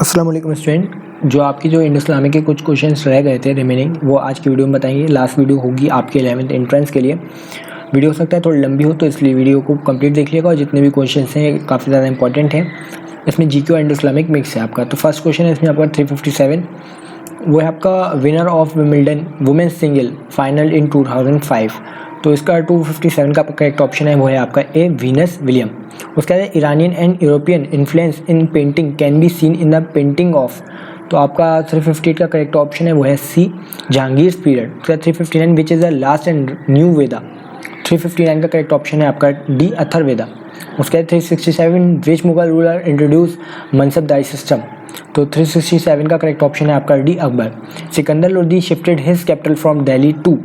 अस्सलाम वालेकुम स्टूडेंट, जो आपकी जो इंडो इस्लामिक के कुछ क्वेश्चंस रह गए थे रिमेनिंग, वो आज की वीडियो में बताएंगे। लास्ट वीडियो होगी आपके 11th एंट्रेंस के लिए। वीडियो हो सकता है थोड़ी लंबी हो, तो इसलिए वीडियो को कंप्लीट देख लिएगा। और जितने भी क्वेश्चंस हैं काफ़ी ज़्यादा इंपॉर्टेंट हैं। इसमें जीके और इंडो इस्लामिक मिक्स है आपका। तो फर्स्ट क्वेश्चन है इसमें आपका 357, वो है आपका winner of Wimbledon women's single final इन 2005। तो इसका 257 का करेक्ट ऑप्शन है वो है आपका ए वीनस विलियम। उसके बाद Iranian and European influence in painting can be seen in the painting of. तो आपका 358 का करेक्ट ऑप्शन है वो है सी जहांगीर पीरियड। उसका 359 which is the last and new Veda. 359 का करेक्ट ऑप्शन है आपका डी अथर्ववेदा। उसके बाद 367 which Mughal ruler introduce Mansabdari system. तो 367 का करेक्ट ऑप्शन है आपका D Akbar. Sikandar Lodi shifted his capital from Delhi to.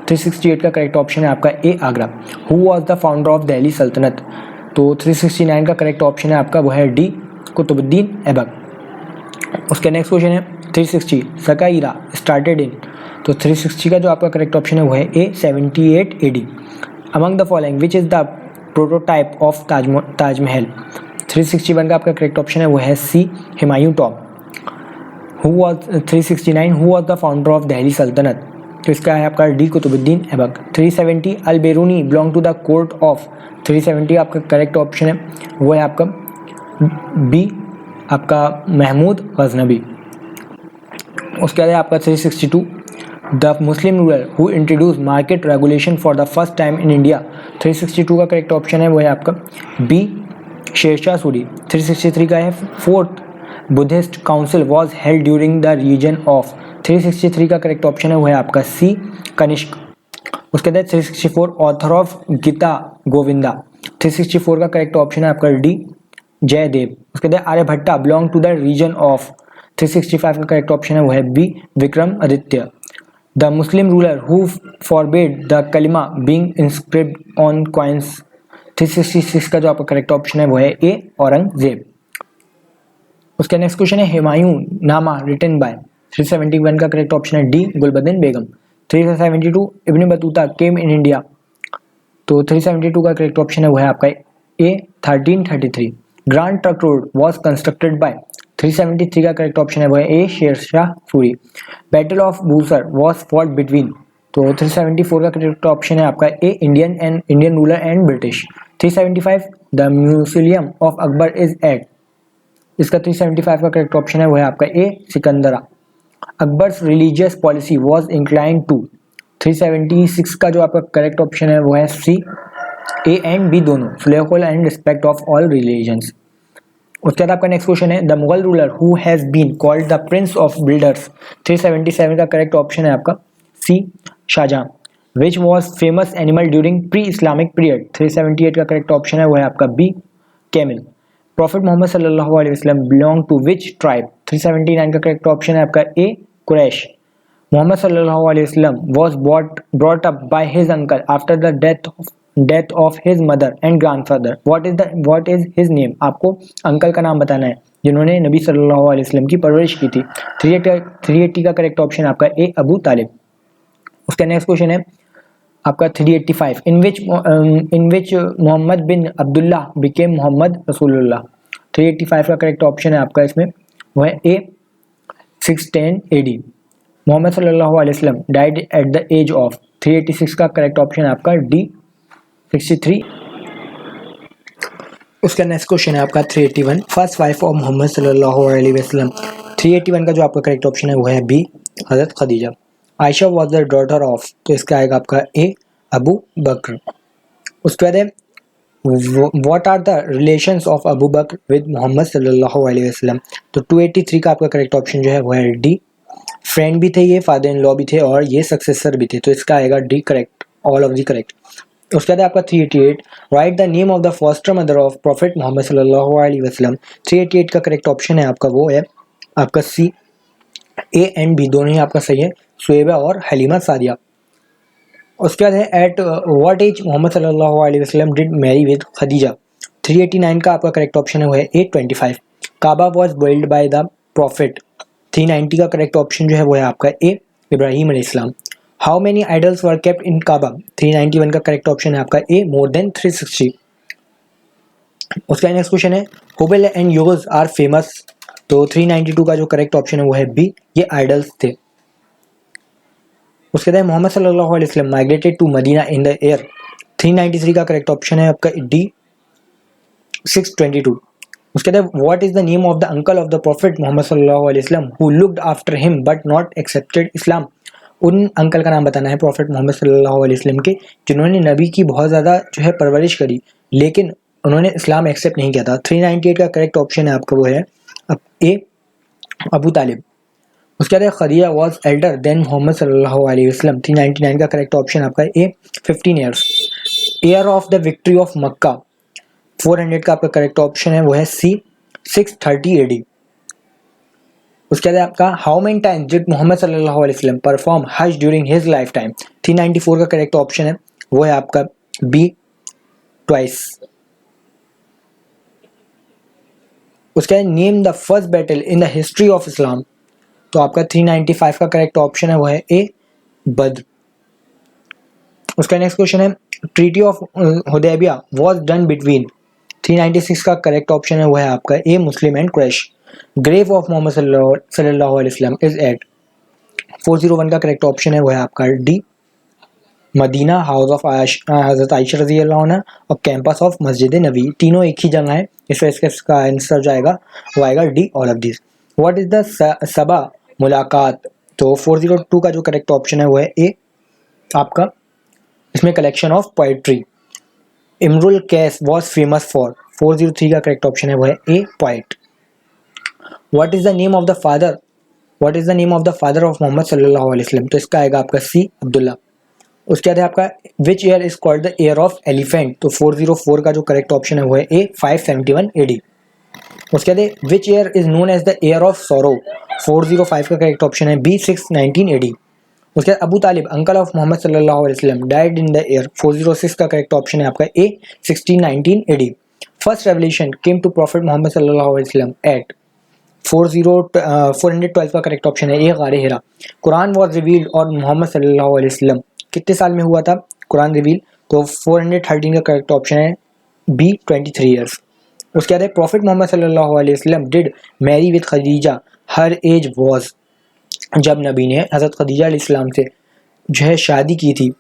368 का करेक्ट ऑप्शन है आपका A Agra. Who was the founder of Delhi Sultanat. तो 369 का करेक्ट ऑप्शन है आपका वो है डी कुतुबुद्दीन ऐबक। उसका नेक्स्ट क्वेश्चन है 360 सकाईरा स्टार्टेड इन। तो 360 का जो आपका करेक्ट ऑप्शन है वो है A 78 AD। Among the following which is the prototype of Taj Mahal. 361 का आपका करेक्ट ऑप्शन है वो है C Humayun tomb. 369 who was the founder of Delhi Sultanat. तो इसका है आपका D Qutubuddin Aibak. 370 Al Beruni belong to the court of. 370 आपका करेक्ट ऑप्शन है वो है आपका बी आपका महमूद गजनबी। उसके बाद आपका 362 the Muslim ruler who introduce market regulation for the first time in India. 362 का करेक्ट ऑप्शन है वो है आपका बी शेरशाह सूरी। 363 का है fourth Buddhist council was held during the reason of. 363 का करेक्ट ऑप्शन है वो है आपका सी कनिष्क। उसके बाद 364 ऑथर ऑफ गीता गोविंदा। 364 का करेक्ट ऑप्शन है आपका डी जयदेव। उसके बाद Aryabhatta belong to the reason of. 365 का करेक्ट ऑप्शन है वो है B Vikram Aditya. The Muslim ruler who forbade the Kalima being inscript on coins. 366 का जो आपका करेक्ट ऑप्शन है वो है ए औरंगजेब। उसका नेक्स्ट क्वेश्चन है हुमायूं नामा रिटन बाय। 371 का करेक्ट ऑप्शन है D Gulbadan Begum. 372 Ibn Battuta came in India. तो 372 का करेक्ट ऑप्शन है वो है आपका A 1333। Grand trunk road was constructed by. 373 का करेक्ट ऑप्शन है वो है A Sher Shah Suri. Battle of Buxar was fought between. तो 374 का करेक्ट ऑप्शन है आपका A Indian ruler and British. 375 the museum of Akbar is at. इसका 375 का करेक्ट ऑप्शन है वो है आपका A Sikandra. Akbar's religious policy was incline to. 376 का जो आपका करेक्ट ऑप्शन है वो है सी ए एंड बी दोनों स्लेहोल and respect of all religions. उसके बाद आपका नेक्स्ट क्वेश्चन है the Mughal ruler who has been called the prince of builders. 377 का करेक्ट ऑप्शन है आपका C Shahjahan. Which was famous animal during pre Islamic period. 378 का करेक्ट ऑप्शन है वो है आपका बी कैमिल। प्रॉफिट मोहम्मद सल्लल्लाहु अलैहि वसल्लम बिलोंग टू विच ट्राइब। 379 का करेक्ट ऑप्शन है आपका ए कुरैश। मोहम्मद सल्लल्लाहु अलैहि वसल्लम was brought up by his uncle after the death of his mother and grandfather. What is his name. आपको अंकल का नाम बताना है जिन्होंने नबी सल्लल्लाहु अलैहि वसल्लम की परवरिश की थी। 380 का करेक्ट ऑप्शन आपका ए अबू तालिब। उसका नेक्स्ट क्वेश्चन है आपका 385 इन विच मोहम्मद बिन अब्दुल्ला बिकेम मोहम्मद रसूलुल्लाह। 385 का करेक्ट ऑप्शन है आपका इसमें वो है ए 610 AD। मोहम्मद सल्लल्लाहु अलैहि वसल्लम died at the age of. 386 का करेक्ट ऑप्शन है आपका डी 63। उसका नेक्स्ट क्वेश्चन है आपका 381 फर्स्ट वाइफ ऑफ मोहम्मद सल्लल्लाहु अलैहि वसल्लम। 381 का जो आपका करेक्ट ऑप्शन है वो है बी हज़रत Khadija. Ayesha was the daughter of. तो इसका आएगा आपका ए अबू बकर। उसके बाद है what are the relations of Abu Bakr with Muhammad सल्लल्लाहु अलैहि वसल्लम। तो 283 का आपका करेक्ट ऑप्शन जो है वो है डी फ्रेंड भी थे, ये फादर इन लॉ भी थे और ये सक्सेसर भी थे। तो इसका आएगा D correct, all of the correct. उसके बाद आपका 388 write the name of the foster mother of prophet Muhammad सल्लल्लाहु अलैहि वसल्लम। 388 का करेक्ट ऑप्शन है आपका वो है आपका सी ए एंड बी दोनों ही आपका सही है, सुएबा और हलीमा सादिया। उसके बाद है एट व्हाट एज मोहम्मद सल्लल्लाहु अलैहि वसल्लम डिड मैरी विद खदीजा। 389 का आपका करेक्ट ऑप्शन है वो है A 25। Kaaba was build by the prophet. 390 का करेक्ट ऑप्शन जो है वो है आपका ए इब्राहिम अलैहिस्सलाम। How many idols were kept in Kaaba. 391 का करेक्ट ऑप्शन है आपका ए मोर देन 360। उसका नेक्स्ट क्वेश्चन है हुबल एंड योगस आर फेमस। तो 392 का जो करेक्ट ऑप्शन है वो है बी, ये आइडल्स थे। उसके बाद मोहम्मद सल्लल्लाहु अलैहि वसल्लम migrated to Medina in the year 393 का करेक्ट ऑप्शन है आपका डी 622। उसके बाद what is the name of the uncle of the prophet Muhammad सल्लल्लाहु अलैहि वसल्लम who looked after him but not accepted Islam. उन अंकल का नाम बताना है प्रॉफिट मोहम्मद सल्लल्लाहु अलैहि वसल्लम के जिन्होंने नबी की बहुत ज़्यादा जो है परवरिश करी लेकिन उन्होंने इस्लाम एक्सेप्ट नहीं किया था। 398 का करेक्ट ऑप्शन है आपका वो है ए अबू तालिब। उसके बाद Khadija was elder then Muhammad सल्लल्लाहु अलैहि वसल्लम। 399 का करेक्ट ऑप्शन आपका A 15 years. Year of the victory of Mecca 400 का आपका करेक्ट ऑप्शन है वो है सी 630 AD। उसके बाद आपका how many times did Muhammad सल्लल्लाहु अलैहि वसल्लम परफॉर्म हज ड्यूरिंग हिज लाइफ टाइम। 394 का करेक्ट ऑप्शन है वो है आपका बी ट्वाइस। उसके बाद name the first battle in the history of इस्लाम, तो आपका 395 का करेक्ट ऑप्शन है वो है ए बद्र। उसका नेक्स्ट क्वेश्चन है treaty of Hudaibiya was done between. 396 का करेक्ट ऑप्शन है वो है आपका A Muslim and Quraish. Grave of Muhammad सल्लल्लाहु अलैहि वसल्लम इज एट। 401 का करेक्ट ऑप्शन है वो है आपका डी मदीना हाउस ऑफ हज़रत आयशा रज़ी अल्लाह अन्हा और कैंपस ऑफ मस्जिद नबी। तीनों एक ही जगह है, इस वजह से इसका आंसर जो आएगा वो आएगा D all of this. What is the सबा मुलाकात, तो 402 का जो करेक्ट ऑप्शन है वो है ए आपका इसमें collection of poetry. Imrul Qais was famous for. 403 का करेक्ट ऑप्शन है वो है a poet. What is the name of the father, what is the name of the father of Muhammad सल्लल्लाहु अलैहि वसल्लम, तो इसका आएगा आपका सी अब्दुल्ला। उसके बाद है आपका विच year is called the year of elephant, तो 404 का जो करेक्ट ऑप्शन है वो है ए 571 AD। उसके बाद which year is known as the year of sorrow. 405 का करेक्ट ऑप्शन है बी 619 AD। उसके बाद Abu Talib uncle of Muhammad सल्लल्लाहु अलैहि वसल्लम डाइड इन द ईयर। 406 का करेक्ट ऑप्शन है आपका A 1619 AD। First revelation came to prophet Muhammad सल्लल्लाहु अलैहि वसल्लम एट। 412 का करेक्ट ऑप्शन है ए गारे हिरा। कुरान वॉज रिवील्ड और मोहम्मद सल्लल्लाहु अलैहि वसल्लम कितने साल में हुआ था कुरान रिवील, तो 413 का करेक्ट ऑप्शन है बी 23 ईयर्स। उसके बाद प्रॉफिट मोहम्मद सल्लल्लाहु अलैहि वसल्लम did marry with Khadija her age was, जब नबी ने हज़रत खदीजा अलैहिस्सलाम से जो है शादी की थी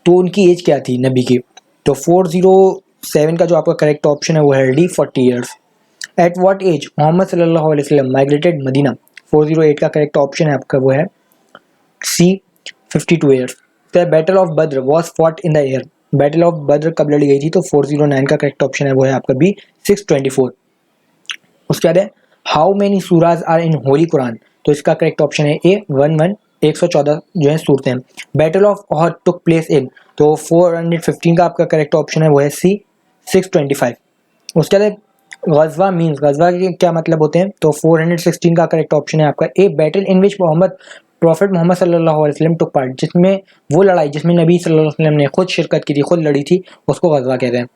तो उनकी एज क्या थी नबी की, तो 407 का जो आपका करेक्ट ऑप्शन है वो है D 40 years. At what age Muhammad सल्लल्लाहु अलैहि वसल्लम माइग्रेटेड मदीना। 408 का करेक्ट ऑप्शन है आपका वो है सी 52 years. The battle of Badr was fought in the year. Battle of Badr कब लड़ी गई थी, तो 409 का करेक्ट ऑप्शन है वो है आपका बी 624। उसके बाद है how many surahs are in holy Quran, तो इसका करेक्ट ऑप्शन है ए 114 जो है सूरतें हैं। Battle of Uhud took place in, तो 415 का आपका करेक्ट ऑप्शन है वो है सी 625। उसके बाद गज़वा मीन्स, गज़वा के क्या मतलब होते हैं, तो 416 का करेक्ट ऑप्शन है आपका A battle in which prophet Muhammad सल्लल्लाहु अलैहि वसल्लम टुक पार्ट, जिसमें वो लड़ाई जिसमें नबी सल्लल्लाहु अलैहि वसल्लम ने खुद शिरकत की थी, खुद लड़ी थी, उसको गज़वा कहते हैं।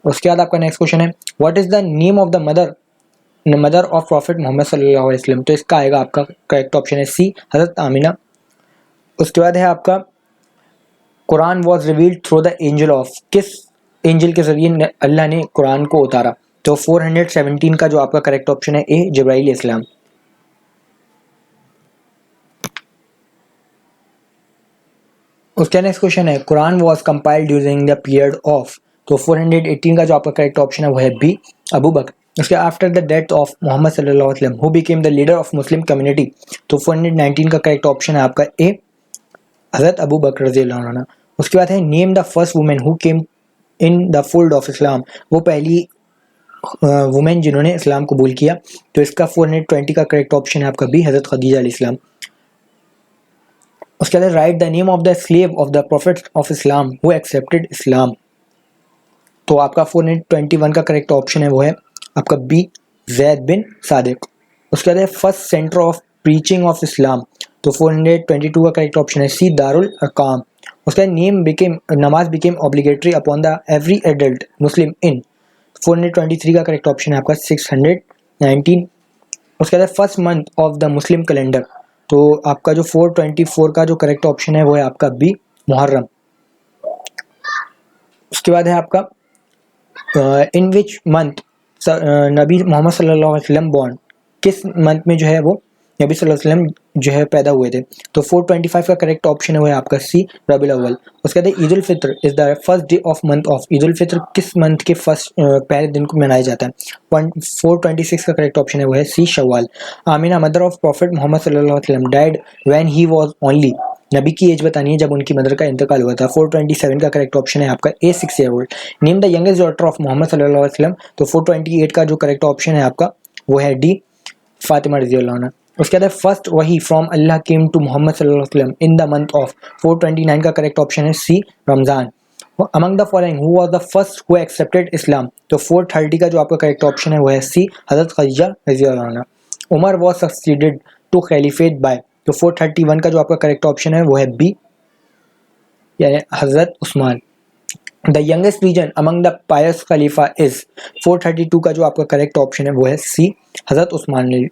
उसके बाद आपका नेक्स्ट क्वेश्चन है what is the name of the mother of prophet Muhammad सल्लल्लाहु अलैहि वसल्लम, तो इसका आएगा आपका करेक्ट ऑप्शन है सी हज़रत आमिना। उसके बाद है आपका Quran was revealed through the angel of, किस एंजल के जरिए अल्लाह ने कुरान को उतारा, तो 417 का जो आपका करेक्ट ऑप्शन है ए जिब्राइल इस्लाम। उसका नेक्स्ट क्वेश्चन है Quran was compiled during the period of, तो 418 का जो आपका करेक्ट ऑप्शन है वो है बी अबू बकर। उसके after the death of Muhammad सल्लल्लाहु अलैहि वसल्लम who became the leader of Muslim community, तो 419 का करेक्ट ऑप्शन है आपका ए हज़रत अबू बकर रज़ियल्लाहु अन्हु। उसके बाद है name the first women who came in the fold of Islam, वो पहली वुमेन जिन्होंने इस्लाम कबूल किया, तो इसका 420 का करेक्ट ऑप्शन है आपका बी हज़रत खदीजा अलैहिस्सलाम। उसके बाद right the name of the slave of the prophet of Islam who accepted Islam, तो आपका 421 का करेक्ट ऑप्शन है वो है आपका बी जैद बिन सादिक। उसके बाद first centre of preaching of Islam, तो 422 का करेक्ट ऑप्शन है सी दारुल अरकाम। उसके बाद namaz became obligatory upon the every adult Muslim in, 423 का करेक्ट ऑप्शन है आपका 619। उसके बाद first month of the Muslim calendar, तो आपका जो 424 का जो करेक्ट ऑप्शन है वो है आपका बी मुहर्रम। उसके बाद है आपका इन विच मंथ नबी मोहम्मद सल्लल्लाहु अलैहि वसल्लम बॉर्न, किस मंथ में जो है वो नबी सल्लल्लाहु अलैहि वसल्लम जो है पैदा हुए थे? तो 425 का करेक्ट ऑप्शन है वो है आपका सी, रबीउल अव्वल। उसके बाद Eid ul Fitr is the first day of month of, Eid ul Fitr किस मंथ के फर्स्ट पहले दिन को मनाया जाता है? 426 का करेक्ट ऑप्शन है वो है C, Shawwal. Amina mother of prophet Muhammad सल्लल्लाहु अलैहि वसल्लम died when he was only, नबी की एज बतानी है जब उनकी मदर का इंतकाल हुआ था। 427 का करेक्ट ऑप्शन है आपका A, 6 year old. Name the youngest daughter of Muhammad सल्लल्लाहु अलैहि वसल्लम, तो 428 का जो करेक्ट ऑप्शन है आपका वो है डी, फातिमा रज़ियल्लाहु अन्हा। उसके बाद फर्स्ट वही from Allah came to Muhammad सल्लल्लाहु अलैहि वसल्लम इन द मंथ ऑफ, 429 का करेक्ट ऑप्शन है C, Ramzan. Among the following who was the first who accepted Islam, तो 430 का जो आपका करेक्ट ऑप्शन है वो है सी, हजरत खदीजा रज़ियल्लाहु अन्हा। Umar was succeeded to caliphate by, तो 431 का जो आपका करेक्ट ऑप्शन है वो है बी, यानी हजरत Usman. The youngest reign among the pious khalifa is, 432 का जो आपका करेक्ट ऑप्शन है वो है सी, हजरत उस्मान ने।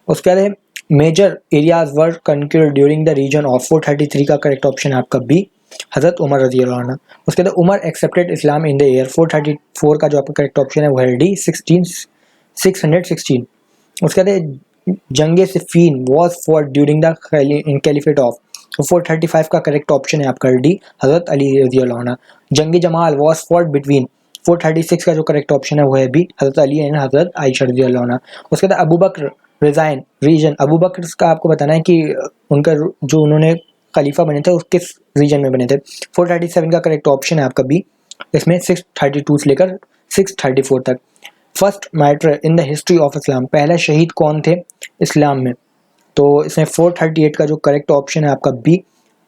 उसके बाद major areas were conquered during the reason of, 433 का करेक्ट ऑप्शन है आपका बी, हजरत उमर रज़ियल्लाहु अन्हु। उसके बाद Umar accepted Islam in the year, 434 का जो आपका करेक्ट ऑप्शन है वो है डी, 616। उसके बाद जंगे Siffin was fought during the caliphate of, तो 435 का करेक्ट ऑप्शन है आपका डी, हजरत अली रज़ियल्लाहु अन्हु। जंग जमाल वॉज फॉट बिटवीन, 436 का जो करेक्ट ऑप्शन है वो है बी, हजरत अली एंड हजरत आयशा रज़ियल्लाहु अन्हा। उसके बाद अबू बकर रिजाइन रीजन, अबू बकर का आपको बताना है कि उनका जो उन्होंने खलीफा बने थे उस किस रीजन में बने थे। 437 का करेक्ट ऑप्शन है आपका बी, इसमें 632 से लेकर 634 तक। First martyr in the history of इस्लाम, पहला शहीद कौन थे इस्लाम में? तो इसमें 438 का जो करेक्ट ऑप्शन है आपका बी,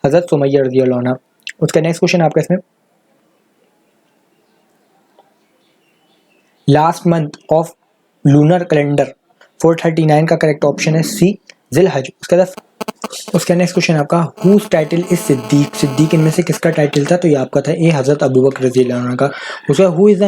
हजरत सुमैया रज़ियल्लाहु अन्हा। उसका नेक्स्ट क्वेश्चन आपका इसमें last month of lunar calendar, 439 का करेक्ट ऑप्शन है सी, जिलहज। उसका नेक्स्ट क्वेश्चन आपका whose title is Siddiq, Siddiq इनमें से किसका टाइटल था? तो ये आपका था ए, हजरत अबू बकर रज़ियल्लाहु अन्हु का। उसका who is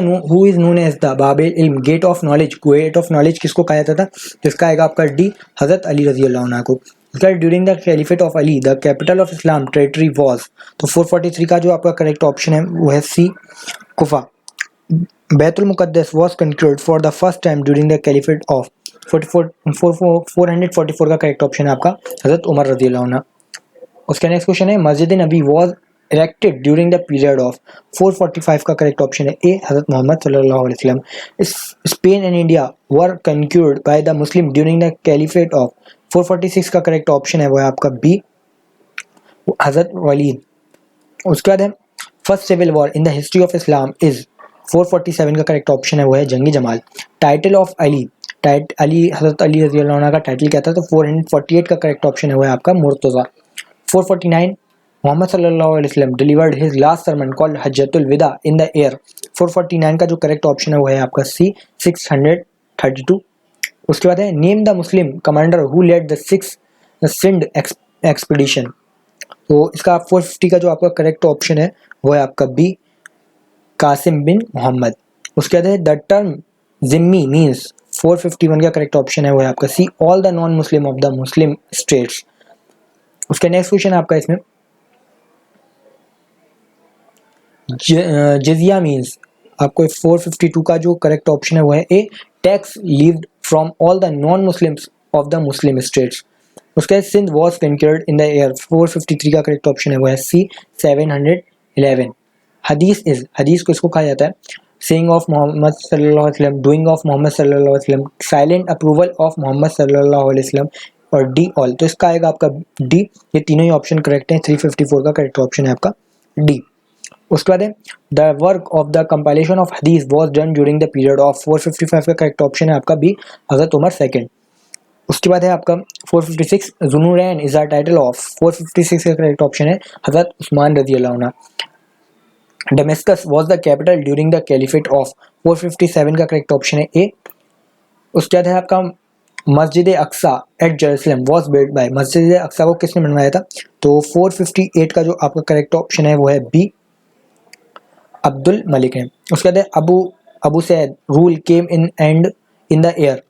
known as the बाबिल इल्म, gate of knowledge, gate of knowledge किसको कहा जाता था? जिसका आएगा आपका डी, हजरत अली रज़ियल्लाहु अन्हु को। उसका during the caliphate of Ali the capital of Islam territory was, तो 443 का जो आपका करेक्ट ऑप्शन है वो है C, Kufa. Baitul Muqaddas was conquered for the first time during the caliphate of, 444 का करेक्ट ऑप्शन है आपका हजरत उमर रज़ियल्लाहु अन्हु। उसका नेक्स्ट क्वेश्चन है मस्जिद नबी was erected during the period of, 445 का करेक्ट ऑप्शन है ए, हजरत मोहम्मद सल्लल्लाहु अलैहि वसल्लम। Spain and India were conquered by the Muslim during the caliphate of, 446 का करेक्ट ऑप्शन है वो है आपका बी, हजरत वलीद। उसके बाद है first civil war in the history of Islam is, 447 का करेक्ट ऑप्शन है वो है Jangi Jamal. Title of Ali, हजरत अली रज़ियल्लाहु अन्हु का टाइटल क्या था? तो 448 का करेक्ट ऑप्शन है वो है आपका मुर्तज़ा। 449 मोहम्मद सल्लल्लाहु अलैहि वसल्लम delivered his last sermon called Hajjatul Wida in the air, 449 का जो करेक्ट ऑप्शन है वो है आपका सी, 632। उसके बाद है name the Muslim commander who led the six Sindh expedition, तो इसका 450 का जो आपका करेक्ट ऑप्शन है वो है आपका बी, कासिम बिन मोहम्मद। उसके बाद है द टर्म जिम्मी मीन्स, 451 का करेक्ट ऑप्शन है वो है आपका C, all the non Muslim of the Muslim states. उसका नेक्स्ट क्वेश्चन आपका इसमें जिजिया मीन्स, आपको 452 का जो करेक्ट ऑप्शन है वो है A, tax levied from all the non Muslims of the Muslim states. उसके बाद Sindh was conquered in the year, 453 का करेक्ट ऑप्शन है वो है सी, 711। हदीस इज, हदीस को इसको कहा जाता है सेइंग ऑफ मोहम्मद सल्लल्लाहु अलैहि वसल्लम, डूइंग ऑफ मोहम्मद सल्लल्लाहु अलैहि वसल्लम, साइलेंट अप्रूवल ऑफ मोहम्मद सल्लल्लाहु अलैहि वसल्लम और डी ऑल, तो इसका आएगा आपका डी। ये तीनों ही ऑप्शन करेक्ट हैं, 354 का करेक्ट ऑप्शन है आपका डी। उसके बाद है the work of the compilation of hadith was done during the period of, 455 का करेक्ट ऑप्शन है आपका बी, हजरत उमर सेकंड। उसके बाद है आपका 456 ज़ुनूरैन इज द टाइटल ऑफ, 456 का करेक्ट ऑप्शन है हजरत उस्मान रज़ियल्लाहु अन्हु। Damascus was the capital during the caliphate of, 457 का करेक्ट ऑप्शन है ए। उसके बाद है आपका Masjid Aqsa at Jerusalem was built by, Masjid Aqsa को किसने बनवाया था? तो 458 का जो आपका करेक्ट ऑप्शन है वो है बी, अब्दुल मलिक है। उसके बाद Abu Said rule came in and in the year,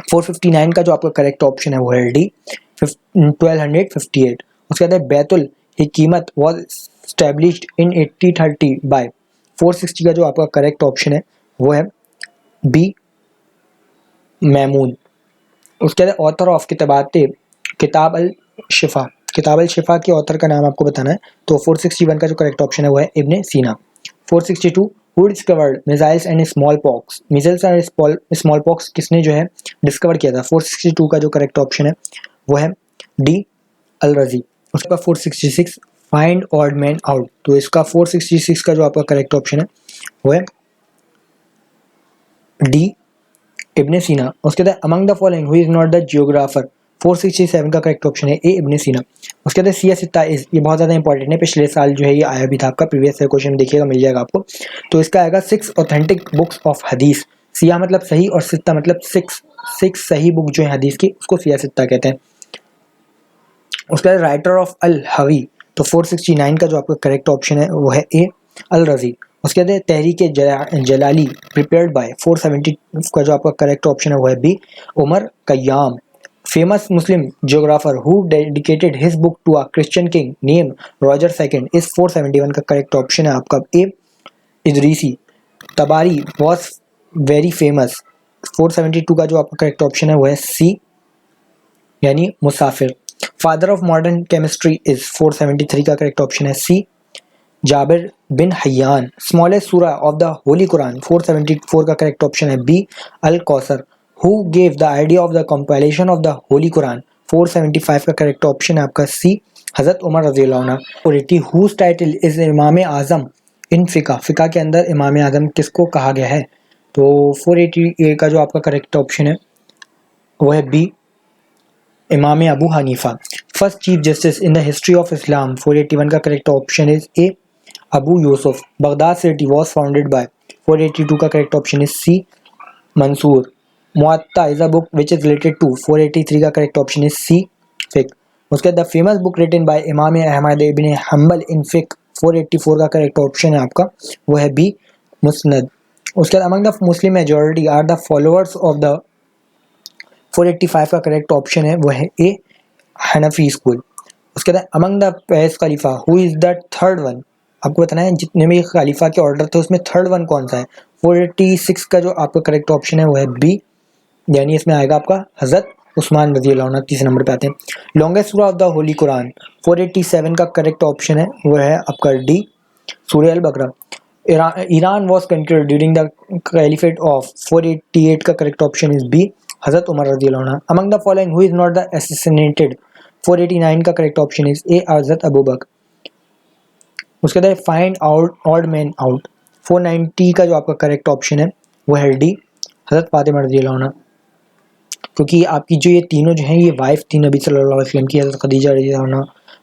459 का जो आपका करेक्ट ऑप्शन है वो है डी, 1258। उसके बाद Baitul Hikmat was established in 8030 by, 460 का जो आपका करेक्ट ऑप्शन है वो है बी मैमून। उसके बाद ऑथर ऑफ किताब अल शिफा के ऑथर का नाम आपको बताना है। तो 461 का जो करेक्ट ऑप्शन है वो है इब्ने सीना। 462 who discovered missiles and small pox. Missiles और स्मॉल पॉक्स किसने जो है डिस्कवर किया था? 462 का जो करेक्ट ऑप्शन है वो है डी अल रजी। उसके बाद 466 फाइंड ऑड मैन आउट। तो इसका 466 का जो आपका करेक्ट ऑप्शन है वो है डी इब्ने सीना। उसके बाद among the following who is not the geographer. 467 का करेक्ट ऑप्शन है ए इब्ने सीना। उसके बाद सिया सित्ता इज, ये बहुत ज़्यादा इंपॉर्टेंट है, पिछले साल जो है ये आया भी था आपका, प्रीवियस ईयर क्वेश्चन देखिएगा मिल जाएगा आपको। तो इसका आएगा 6 ऑथेंटिक बुक्स ऑफ हदीस। सिया मतलब सही और सित्ता मतलब 6 सही बुक जो है हदीस की, उसको सिया सित्ता कहते हैं। उसके बाद राइटर ऑफ अल हवी। तो 469 का जो आपका करेक्ट ऑप्शन है वो है ए अल रजी। उसके बाद तहरीक जलाली प्रिपेयर्ड बाय। 470 का जो आपका करेक्ट ऑप्शन है वो है B Umar Khayyam. Famous Muslim geographer who dedicated his book to a Christian king name Roger second is 471 का करेक्ट ऑप्शन है आपका A Idrisi. Tabari was very famous. 472 का जो आपका करेक्ट ऑप्शन है वो है सी यानी मुसाफिर। Father of modern chemistry is 473 का करेक्ट ऑप्शन है C Jabir bin Hayyan. Smallest surah of the holy Quran. 474 का करेक्ट ऑप्शन है B Al Kausar. Who gave the idea of the compilation of the holy Quran. 475 का correct option है आपका सी हजरत उमर रज़ियल्लाहु अन्हु। Whose title is इमाम आजम इन फ़िका के अंदर इमाम आजम किसको कहा गया है? तो 480 का जो आपका करेक्ट ऑप्शन है वो है B Imam Abu Hanifa. First chief justice in the history of Islam. 481 का correct option is A Abu Yusuf. Baghdad city was founded by. 482 का correct option is C Mansoor. Muatta is a book which is related to. 483 का correct option is C fiqh. उसके बाद the famous book written by Imam Ahmad ibn humble इन फिक। 484 का correct option है आपका वो है B Musnad. उसके बाद among the Muslim majority are the followers of the. 485 का करेक्ट ऑप्शन है वो है ए हनफी स्कूल। उसके बाद among the pious Khalifa who is the third one. आपको बताना है जितने भी खलीफा के ऑर्डर थे उसमें थर्ड वन कौन सा है। 486 का जो आपका करेक्ट ऑप्शन है वो है बी यानी इसमें आएगा आपका हजरत उस्मान रज़ियल्लाहु अन्हु। तीसरे नंबर पे आते हैं लॉन्गेस्ट सूरा ऑफ द होली कुरान। 487 का करेक्ट ऑप्शन है वो है आपका डी सूरह अल बकरा। Iran was controlled during the caliphate of. 488 का करेक्ट ऑप्शन इज बी हजरत उमर रज़ियल्लाहु अन्हु। Among the following who is not the assassinated. 489 का correct option is A Hazrat Abu Bakr. उसके बाद find out odd man out. 490 का जो आपका करेक्ट ऑप्शन है वो है डी हजरत फातिमा रज़ियल्लाहु अन्हा। क्योंकि आपकी जो ये तीनों जो हैं ये वाइफ थी नबी सल्लल्लाहु अलैहि वसल्लम की, हजरत खदीजा रज़ियल्लाहु अन्हा,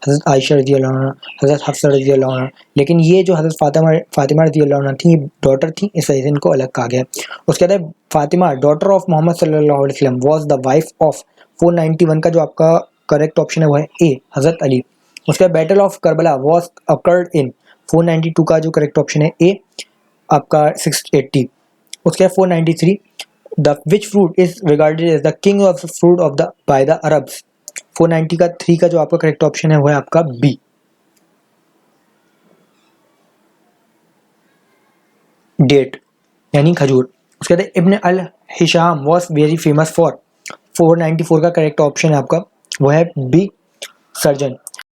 हजरत आयशा रज़ियल्लाहु अन्हा, हजरत हफ्सा रज़ियल्लाहु अन्हा। लेकिन ये जो हजरत फातिमा रज़ियल्लाहु अन्हा थी ये डॉटर थी, इस वजह से इनको अलग कहा गया। उसके बाद फातिमा डॉटर ऑफ मोहम्मद सल्लल्लाहु अलैहि वसल्लम वॉज द वाइफ ऑफ। 491 का जो आपका करेक्ट ऑप्शन है वो है ए हजरत अली। उसके बाद battle of Karbala was occurred in. 492 का जो करेक्ट ऑप्शन है ए आपका 680। उसके बाद 493 the which fruit is regarded as the king of fruit of the by the Arabs. 490 का 3 का जो आपका करेक्ट ऑप्शन है वो है आपका बी डेट यानी खजूर। उसके बाद Ibn al Hisham was very famous for. 494 का करेक्ट ऑप्शन है आपका वो है बी सर्जन।